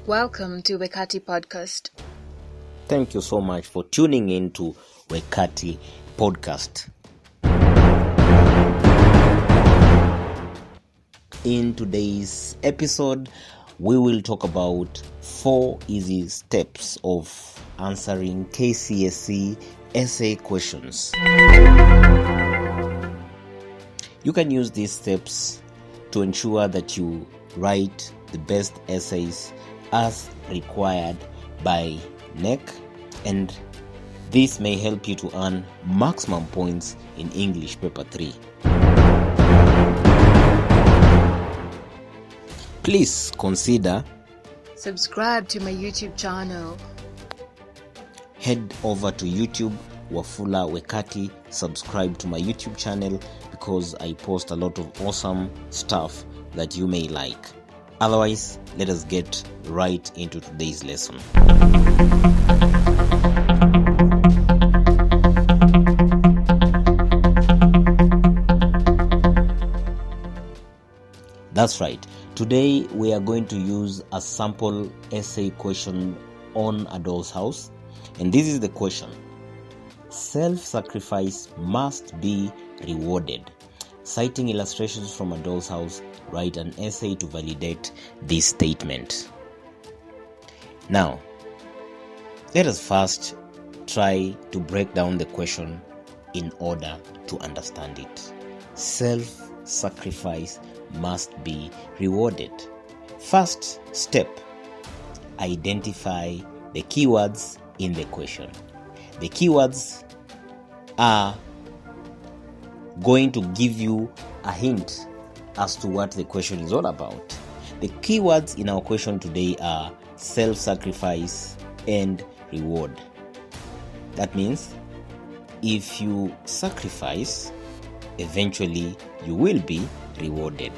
Welcome to Wekati Podcast. Thank you so much for tuning in to Wekati Podcast. In today's episode, we will talk about 4 easy steps of answering Kcse essay questions. You can use these steps to ensure that you write the best essays as required by NEC, and this may help you to earn maximum points in English Paper 3. Please consider Subscribe to my YouTube channel. Head over to YouTube, Wafula Wekati. Subscribe to my YouTube channel because I post a lot of awesome stuff that you may like. Otherwise, let us get right into today's lesson. That's right. Today we are going to use a sample essay question on A Doll's House. And this is the question. Self-sacrifice must be rewarded. Citing illustrations from A Doll's House, write an essay to validate this statement. Now, let us first try to break down the question in order to understand it. Self-sacrifice must be rewarded. First step, identify the keywords in the question. The keywords are going to give you a hint as to what the question is all about. The keywords in our question today are self-sacrifice and reward. That means if you sacrifice, eventually you will be rewarded.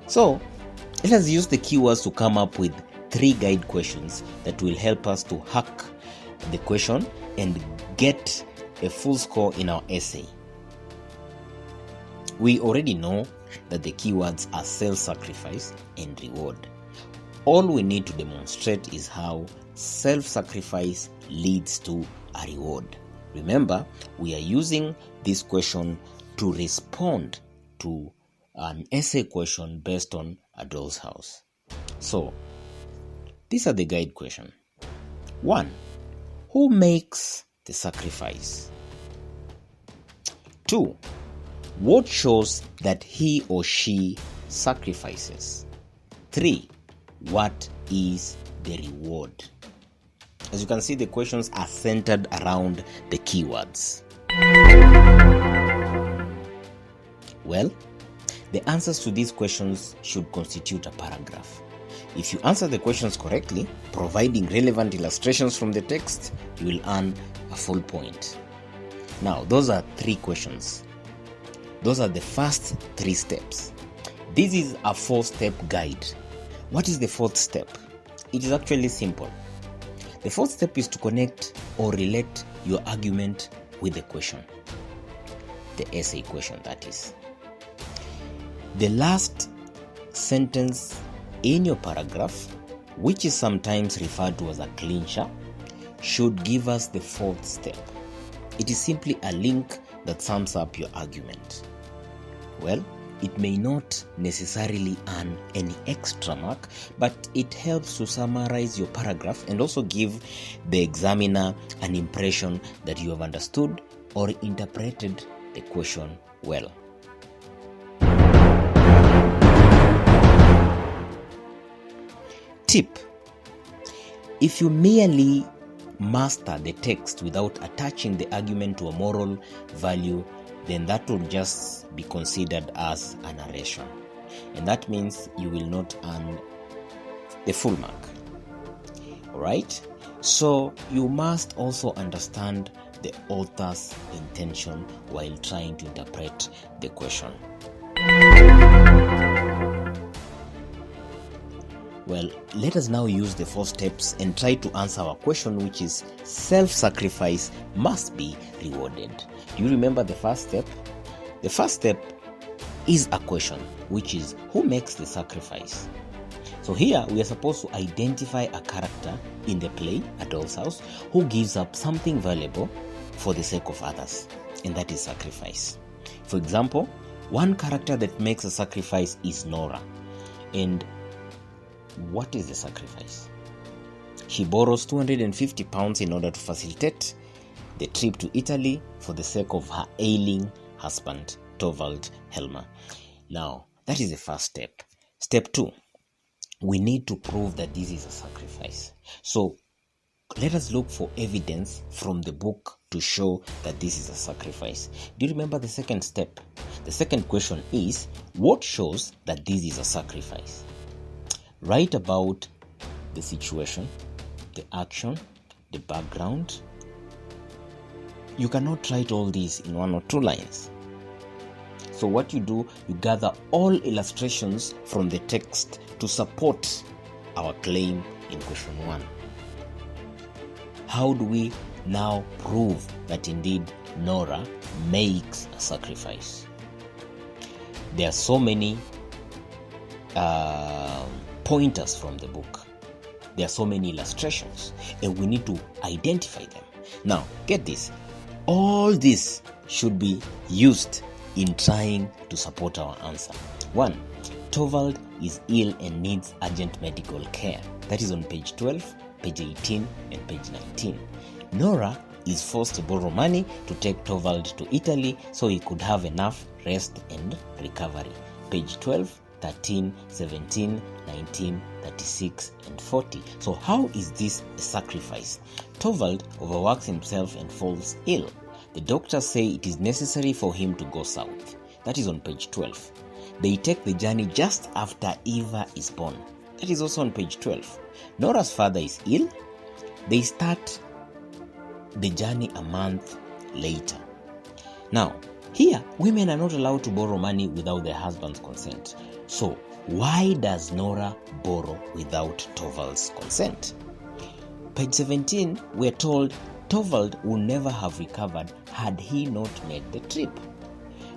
So let us use the keywords to come up with 3 guide questions that will help us to hack the question and get a full score in our essay. We already know that the keywords are self-sacrifice and reward. All we need to demonstrate is how self-sacrifice leads to a reward. Remember, we are using this question to respond to an essay question based on A Doll's House. So, these are the guide questions. 1. Who makes the sacrifice? 2. What shows that he or she sacrifices? 3. What is the reward? As you can see, the questions are centered around the keywords. Well, the answers to these questions should constitute a paragraph. If you answer the questions correctly, providing relevant illustrations from the text, you will earn a full point. Now, those are 3 questions. Those are the first 3 steps. This is a 4-step guide. What is the 4th step? It is actually simple. The 4th step is to connect or relate your argument with the question. The essay question, that is. The last sentence in your paragraph, which is sometimes referred to as a clincher, should give us the 4th step. It is simply a link that sums up your argument. Well, it may not necessarily earn any extra mark, but it helps to summarize your paragraph and also give the examiner an impression that you have understood or interpreted the question well. Tip: if you merely master the text without attaching the argument to a moral value, then that will just be considered as a narration. And that means you will not earn the full mark. Alright? So you must also understand the author's intention while trying to interpret the question. Well, let us now use the 4 steps and try to answer our question, which is self-sacrifice must be rewarded. Do you remember the first step? The first step is a question, which is who makes the sacrifice? So here we are supposed to identify a character in the play A Doll's House who gives up something valuable for the sake of others, and that is sacrifice. For example, one character that makes a sacrifice is Nora. And what is the sacrifice? She borrows £250 in order to facilitate the trip to Italy for the sake of her ailing husband, Torvald Helmer. Now, that is the first step. Step 2, we need to prove that this is a sacrifice. So, let us look for evidence from the book to show that this is a sacrifice. Do you remember the second step? The second question is, what shows that this is a sacrifice? Write about the situation, the action, the background. You cannot write all these in 1 or 2 lines. So what you do, you gather all illustrations from the text to support our claim in question 1. How do we now prove that indeed Nora makes a sacrifice? There are so many pointers from the book. There are so many illustrations, and we need to identify them. Now, get this. All this should be used in trying to support our answer. 1. Torvald is ill and needs urgent medical care. That is on page 12, page 18, and page 19. Nora is forced to borrow money to take Torvald to Italy so he could have enough rest and recovery. Page 12, 13, 17, 19, 36, and 40. So how is this a sacrifice? Torvald overworks himself and falls ill. The doctors say it is necessary for him to go south. That is on page 12. They take the journey just after Eva is born. That is also on page 12. Nora's father is ill. They start the journey a month later. Now, here, women are not allowed to borrow money without their husband's consent. So, why does Nora borrow without Torvald's consent? Page 17, we are told Torvald would never have recovered had he not made the trip.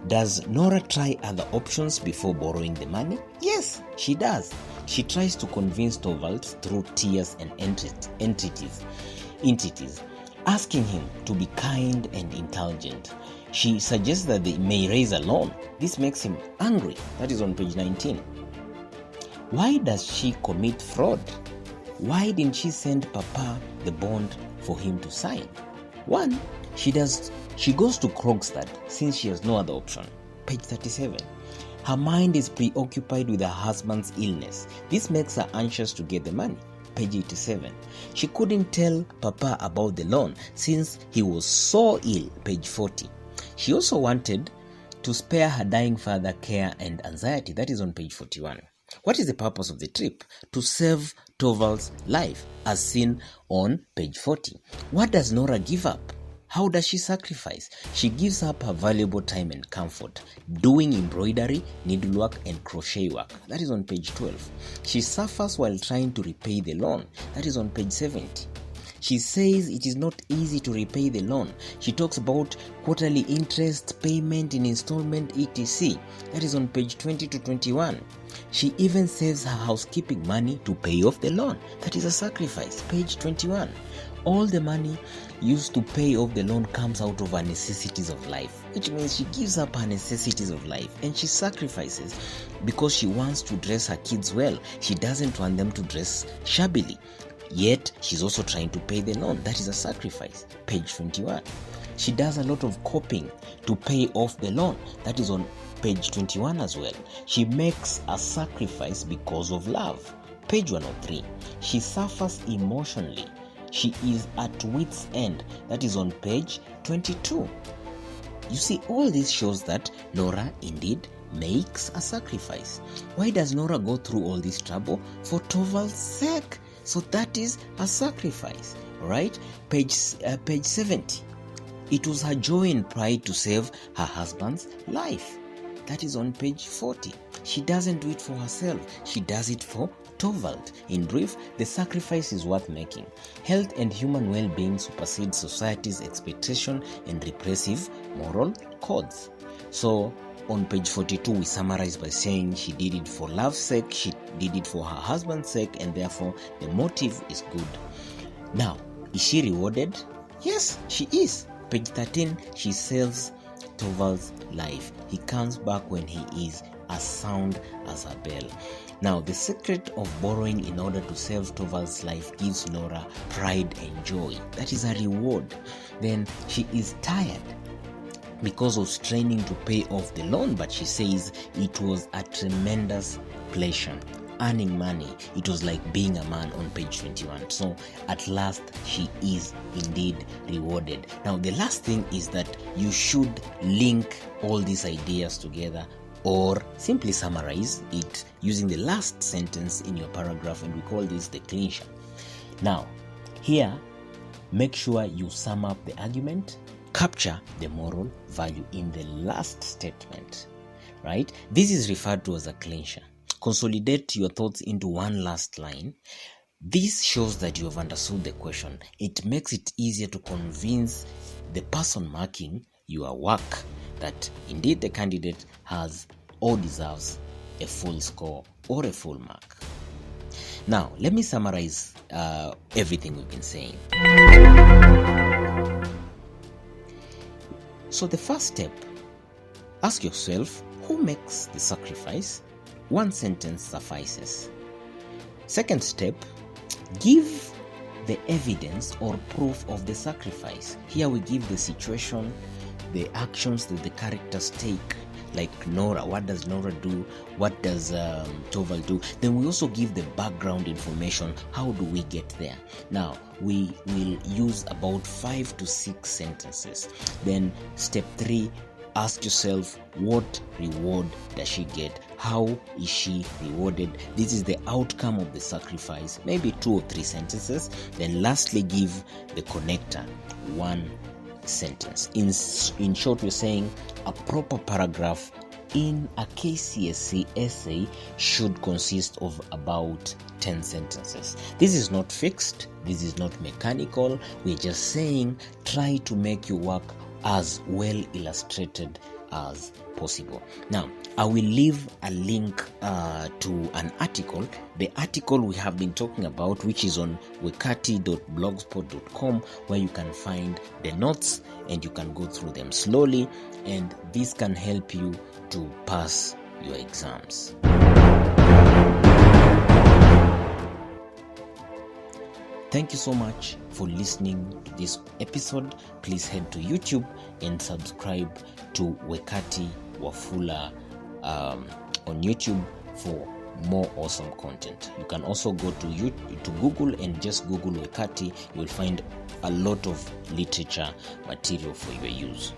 Does Nora try other options before borrowing the money? Yes, she does. She tries to convince Torvald through tears and entities, asking him to be kind and indulgent. She suggests that they may raise a loan. This makes him angry. That is on page 19. Why does she commit fraud? Why didn't she send Papa the bond for him to sign? 1. She goes to Krogstad since she has no other option. Page 37. Her mind is preoccupied with her husband's illness. This makes her anxious to get the money. Page 87. She couldn't tell Papa about the loan since he was so ill. Page 40. She also wanted to spare her dying father care and anxiety. That is on page 41. What is the purpose of the trip? To save Torvald's life, as seen on page 40. What does Nora give up? How does she sacrifice? She gives up her valuable time and comfort, doing embroidery, needlework, and crochet work. That is on page 12. She suffers while trying to repay the loan. That is on page 70. She says it is not easy to repay the loan. She talks about quarterly interest, payment in installment, etc. That is on page 20 to 21. She even saves her housekeeping money to pay off the loan. That is a sacrifice. Page 21. All the money used to pay off the loan comes out of her necessities of life, which means she gives up her necessities of life and she sacrifices because she wants to dress her kids well. She doesn't want them to dress shabbily. Yet, she's also trying to pay the loan. That is a sacrifice. Page 21. She does a lot of copying to pay off the loan. That is on page 21 as well. She makes a sacrifice because of love. Page 103. She suffers emotionally. She is at wit's end. That is on page 22. You see, all this shows that Nora indeed makes a sacrifice. Why does Nora go through all this trouble? For Torvald's sake. So that is a sacrifice, right? Page 70. It was her joy and pride to save her husband's life. That is on page 40. She doesn't do it for herself. She does it for Torvald. In brief, the sacrifice is worth making. Health and human well-being supersede society's expectation and repressive moral codes. So on page 42, we summarize by saying she did it for love's sake, she did it for her husband's sake, and therefore the motive is good. Now, is she rewarded? Yes, she is. Page 13, she saves Torvald's life. He comes back when he is as sound as a bell. Now, the secret of borrowing in order to save Torvald's life gives Nora pride and joy. That is a reward. Then she is tired because of straining to pay off the loan, but she says it was a tremendous pleasure. Earning money, it was like being a man on page 21. So at last she is indeed rewarded. Now the last thing is that you should link all these ideas together, or simply summarize it using the last sentence in your paragraph, and we call this the clincher. Now here, make sure you sum up the argument, capture the moral value in the last statement, right? This is referred to as a clincher. Consolidate your thoughts into one last line. This shows that you have understood the question. It makes it easier to convince the person marking your work that indeed the candidate has or deserves a full score or a full mark. Now, let me summarize everything we've been saying. So the first step, ask yourself, who makes the sacrifice? One sentence suffices. Second step, give the evidence or proof of the sacrifice. Here we give the situation, the actions that the characters take, like Nora. What does Nora do? What does Torvald do? Then we also give the background information. How do we get there? Now, we will use about 5 to 6 sentences. Then step 3, ask yourself, what reward does she get? How is she rewarded? This is the outcome of the sacrifice. Maybe 2 or 3 sentences. Then lastly, give the connector, 1 sentence. In short, we're saying a proper paragraph in a Kcse essay should consist of about 10 sentences. This is not fixed. This is not mechanical. We're just saying try to make your work as well illustrated as possible. Now, I will leave a link to an article, the article we have been talking about, which is on wekati.blogspot.com, where you can find the notes and you can go through them slowly, and this can help you to pass your exams. Thank you so much for listening to this episode. Please head to YouTube and subscribe to Wekati Wafula on YouTube for more awesome content. You can also go to Google and just Google Wekati. You will find a lot of literature material for your use.